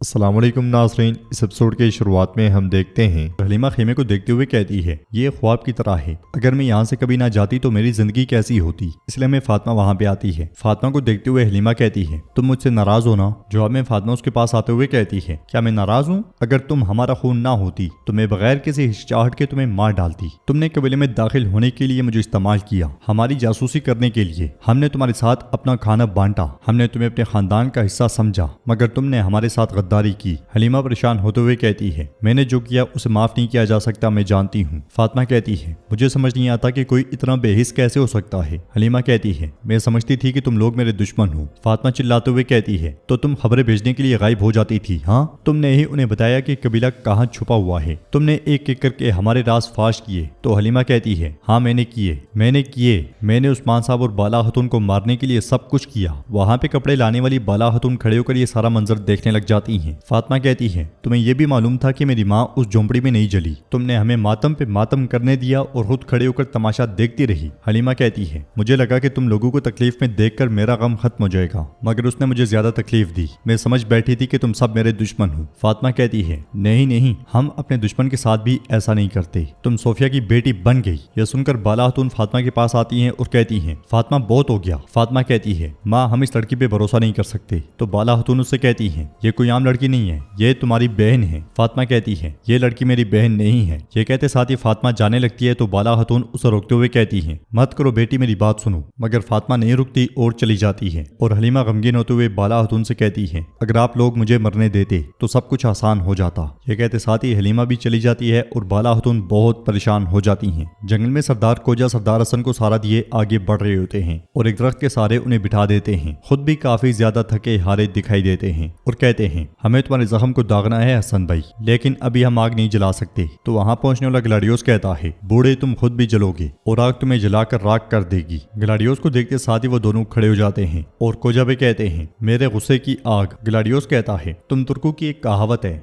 السلام علیکم ناظرین، اس ایپیسوڈ کے شروعات میں ہم دیکھتے ہیں حلیمہ خیمے کو دیکھتے ہوئے کہتی ہے یہ خواب کی طرح ہے، اگر میں یہاں سے کبھی نہ جاتی تو میری زندگی کیسی ہوتی، اس لیے میں فاطمہ وہاں پہ آتی ہے۔ فاطمہ کو دیکھتے ہوئے حلیمہ کہتی ہے تم مجھ سے ناراض ہو نا؟ جواب میں فاطمہ اس کے پاس آتے ہوئے کہتی ہے کیا میں ناراض ہوں؟ اگر تم ہمارا خون نہ ہوتی تو میں بغیر کسی ہچکچاہٹ کے تمہیں مار ڈالتی۔ تم نے قبیلے میں داخل ہونے کے لیے مجھے استعمال کیا، ہماری جاسوسی کرنے کے لیے، ہم نے تمہارے ساتھ اپنا کھانا بانٹا، ہم نے تمہیں اپنے خاندان کا حصہ سمجھا، مگر تم نے ہمارے ساتھ غداری کی۔ حلیمہ پریشان ہوتے ہوئے کہتی ہے میں نے جو کیا اسے معاف نہیں کیا جا سکتا، میں جانتی ہوں۔ فاطمہ کہتی ہے مجھے سمجھ نہیں آتا کہ کوئی اتنا بے حس کیسے ہو سکتا ہے۔ حلیمہ کہتی ہے میں سمجھتی تھی کہ تم لوگ میرے دشمن ہو۔ فاطمہ چلاتے ہوئے کہتی ہے تو تم خبریں بھیجنے کے لیے غائب ہو جاتی تھی؟ ہاں، تم نے ہی انہیں بتایا کہ قبیلہ کہاں چھپا ہوا ہے، تم نے ایک ایک کر کے ہمارے راز فاش کیے۔ تو حلیمہ کہتی ہے ہاں میں نے عثمان صاحب اور بالا خاتون کو مارنے کے لیے سب کچھ کیا۔ وہاں پہ کپڑے لانے والی بالا خاتون کھڑے ہو کر یہ سارا منظر دیکھنے لگ جاتی ہیں۔ فاطمہ کہتی ہے تمہیں یہ بھی معلوم تھا کہ میری ماں اس جھونپڑی میں نہیں جلی، تم نے ہمیں ماتم پہ ماتم کرنے دیا اور خود کھڑے ہو کر تماشا دیکھتی رہی۔ حلیمہ کہتی ہے مجھے لگا کہ تم لوگوں کو تکلیف میں دیکھ کر میرا غم ختم ہو جائے گا، مگر اس نے مجھے زیادہ تکلیف دی، میں سمجھ بیٹھی تھی کہ تم سب میرے دشمن ہو۔ فاطمہ کہتی ہے نہیں، ہم اپنے دشمن کے ساتھ بھی ایسا نہیں کرتے، تم صوفیہ کی بیٹی بن گئی۔ یہ سن کر بالا خاتون فاطمہ کے پاس آتی ہیں اور کہتی ہیں فاطمہ بہت ہو گیا۔ فاطمہ کہتی ہے ماں ہم اس لڑکی پہ بھروسہ نہیں کر سکتے۔ تو بالا خاتون اس سے کہتی ہیں یہ کوئی عام لڑکی نہیں ہے، یہ تمہاری بہن ہے۔ فاطمہ کہتی ہے یہ لڑکی میری بہن نہیں ہے۔ یہ کہتے ساتھ ہی فاطمہ جانے لگتی ہے تو بالا خاتون اسے روکتے ہوئے کہتی ہیں مت کرو بیٹی، میری بات سنو، مگر فاطمہ نہیں رکتی اور چلی جاتی ہے۔ اور حلیمہ غمگین ہوتے ہوئے بالا خاتون سے کہتی ہے اگر آپ لوگ مجھے مرنے دیتے تو سب کچھ آسان ہو جاتا۔ یہ کہتے ساتھ ہی حلیمہ بھی چلی جاتی ہے اور بالا خاتون بہت پریشان ہو جاتی ہیں۔ جنگل میں سردار کوجا سردار حسن کو سہارا دیے آگے بڑھ رہے ہوتے ہیں اور ایک درخت کے سہارے انہیں بٹھا دیتے ہیں، خود بھی کافی زیادہ تھکے ہارے دکھائی دیتے ہیں اور کہتے ہیں ہمیں تمہارے زخم کو داغنا ہے حسن بھائی، لیکن ابھی ہم آگ نہیں جلا سکتے۔ تو وہاں پہنچنے والا گلاڈیوس کہتا ہے بوڑھے تم خود بھی جلو گے اور آگ تمہیں جلا کر راکھ کر دے گی۔ گلاڈیوس کو دیکھتے ساتھ ہی وہ دونوں کھڑے ہو جاتے ہیں اور کوجا بھی کہتے ہیں میرے غصے کی آگ۔ گلاڈیوس کہتا ہے تم ترکوں کی ایک کہاوت ہے،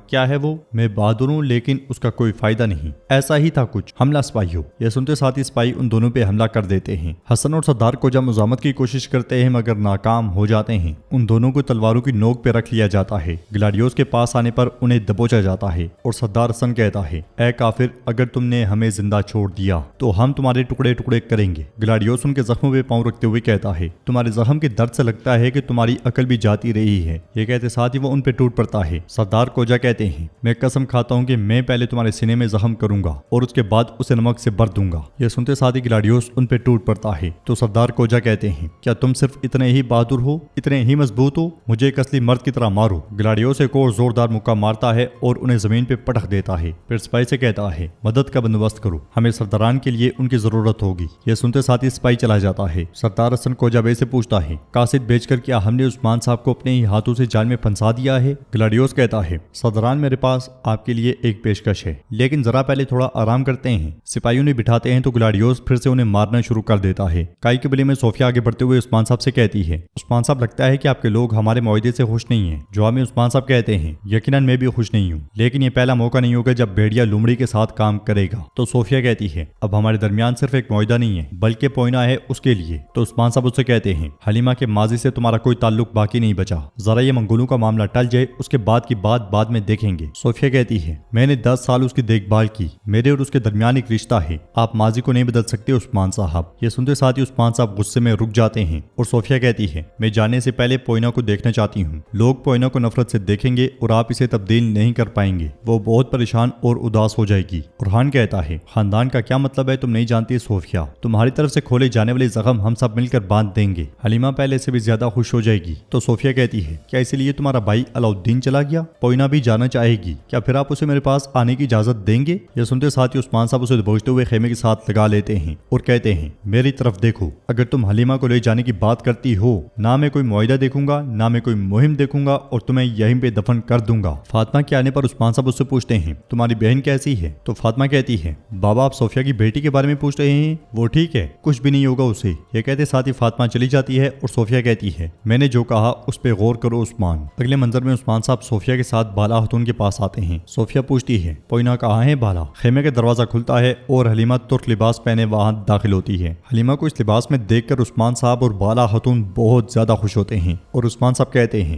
کیا ہے وہ؟ میں بہادر ہوں لیکن اس کا کوئی فائدہ نہیں، ایسا ہی تھا کچھ، حملہ سپاہی ہو۔ یہ سنتے ساتھ ہی سپاہی ان دونوں پہ حملہ کر دیتے ہیں۔ حسن اور سردار کوجا مزاحمت کی کوشش کرتے ہیں مگر ناکام ہو جاتے ہیں، ان دونوں کو تلواروں کی نوک پہ رکھ لیا جاتا ہے۔ گلاڈیوس کے پاس آنے پر انہیں دبوچا جاتا ہے اور سردار حسن کہتا ہے اے کافر، اگر تم نے ہمیں زندہ چھوڑ دیا تو ہم تمہارے ٹکڑے ٹکڑے کریں گے۔ گلاڈیوس ان کے زخموں پہ پاؤں رکھتے ہوئے کہتا ہے تمہارے زخم کے درد سے لگتا ہے کہ تمہاری عقل بھی جاتی رہی ہے۔ یہ کہتے ساتھ ہی وہ ان پہ ٹوٹ پڑتا ہے۔ سردار کوجا کہتے ہیں میں قسم کھاتا ہوں کہ میں پہلے تمہارے سینے میں زخم کروں گا اور اس کے بعد اسے نمک سے بھر دوں گا۔ یہ سنتے ساتھ ہی گلاڈیوس ان پہ ٹوٹ پڑتا ہے تو سردار کوجا کہتے ہیں کیا تم صرف اتنے ہی بہادر ہو، اتنے ہی مضبوط ہو؟ مجھے ایک اصلی مرد کی طرح مارو۔ گلاڈیوس ایک اور زوردار مکہ مارتا ہے اور انہیں زمین پہ پٹخ دیتا ہے، پھر سپاہی سے کہتا ہے مدد کا بندوبست کرو، ہمیں سرداران کے لیے ان کی ضرورت ہوگی۔ یہ سنتے ساتھ ہی سپاہی چلا جاتا ہے۔ سردار حسن کوجا بے سے پوچھتا ہے قاصد بھیج کر کیا ہم نے عثمان صاحب کو اپنے ہی ہاتھوں سے جال میں پھنسا دیا ہے؟ گلاڈیوس کہتا ہے سرداران میرے پاس آپ کے لیے ایک پیشکش ہے، لیکن ذرا پہلے تھوڑا آرام کرتے ہیں۔ سپاہیوں نے بٹھاتے ہیں تو گلاڈیوس پھر سے انہیں مارنا شروع کر دیتا ہے۔ کائی قبیلے میں صوفیہ آگے بڑھتے ہوئے عثمان صاحب سے کہتی ہے عثمان صاحب لگتا ہے کہ آپ کے لوگ ہمارے معاہدے سے خوش نہیں ہیں۔ جواب میں عثمان صاحب کہتے ہیں یقیناً میں بھی خوش نہیں ہوں، لیکن یہ پہلا موقع نہیں ہوگا جب بھیڑیا لومڑی کے ساتھ کام کرے گا۔ تو صوفیہ کہتی ہے اب ہمارے درمیان صرف ایک معاہدہ نہیں ہے بلکہ پوئنا ہے اس کے لیے۔ تو عثمان صاحب اس سے کہتے ہیں حلیمہ کے ماضی سے تمہارا کوئی تعلق باقی نہیں بچا، ذرا یہ منگولوں کا معاملہ ٹل جائے اس کے بعد کی بات بعد میں دیکھیں گے۔ صوفیہ کہتی ہے میں نے 10 سال اس کی دیکھ بھال کی، میرے اور اس کے درمیان ایک رشتہ ہے، آپ ماضی کو نہیں بدل سکتے عثمان صاحب۔ یہ سنتے ساتھ ہی عثمان صاحب غصے میں رک جاتے ہیں اور صوفیہ کہتی ہے میں جانے سے پہلے پوئنا کو دیکھنا چاہتی ہوں، لوگ پوئنا کو نفرت سے دیکھیں گے اور آپ اسے تبدیل نہیں کر پائیں گے، وہ بہت پریشان اور اداس ہو جائے گی۔ اورحان کہتا ہے خاندان کا کیا مطلب ہے تم نہیں جانتی صوفیہ، تمہاری طرف سے کھولے جانے والے زخم ہم سب مل کر باندھ دیں گے۔ حلیمہ پہلے سے بھی زیادہ خوش ہو جائے گی۔ تو صوفیہ کہتی ہے کیا اسی لیے تمہارا بھائی علاؤالدین چلا گیا؟ پوئنا بھی جانا چاہے گی، کیا پھر آپ اسے میرے پاس آنے کی اجازت دیں گے؟ یہ سنتے ساتھ ہی عثمان صاحب اسے دبوچتے ہوئے خیمے کے ساتھ لگا لیتے ہیں اور کہتے ہیں میری طرف دیکھو، اگر تم حلیمہ کو لے جانے کی بات کرتی ہو نہ میں کوئی معاہدہ دیکھوں گا نہ میں کوئی مہم دیکھوں گا اور تمہیں یہیں پہ دفن کر دوں گا۔ فاطمہ کے آنے پر عثمان صاحب اس سے پوچھتے ہیں تمہاری بہن کیسی ہے؟ تو فاطمہ کہتی ہے بابا آپ صوفیہ کی بیٹی کے بارے میں پوچھ رہے ہیں، وہ ٹھیک ہے، کچھ بھی نہیں ہوگا اسے۔ یہ کہتے ساتھ ہی فاطمہ چلی جاتی ہے اور صوفیہ کہتی ہے میں نے جو کہا اس پہ غور کرو عثمان۔ اگلے منظر میں عثمان صاحب صوفیہ کے ساتھ بالا خاتون کے پاس آتے ہیں۔ صوفیہ پوچھتی ہے پوئنا کہاں ہے بالا؟ خیمے کا دروازہ کھلتا ہے اور حلیمہ ترک لباس پہنے وہاں داخل ہوتی ہے۔ حلیمہ کو اس لباس میں دیکھ کر عثمان صاحب اور بالا خاتون بہت زیادہ خوش ہوتے ہیں اور عثمان صاحب کہتے ہیں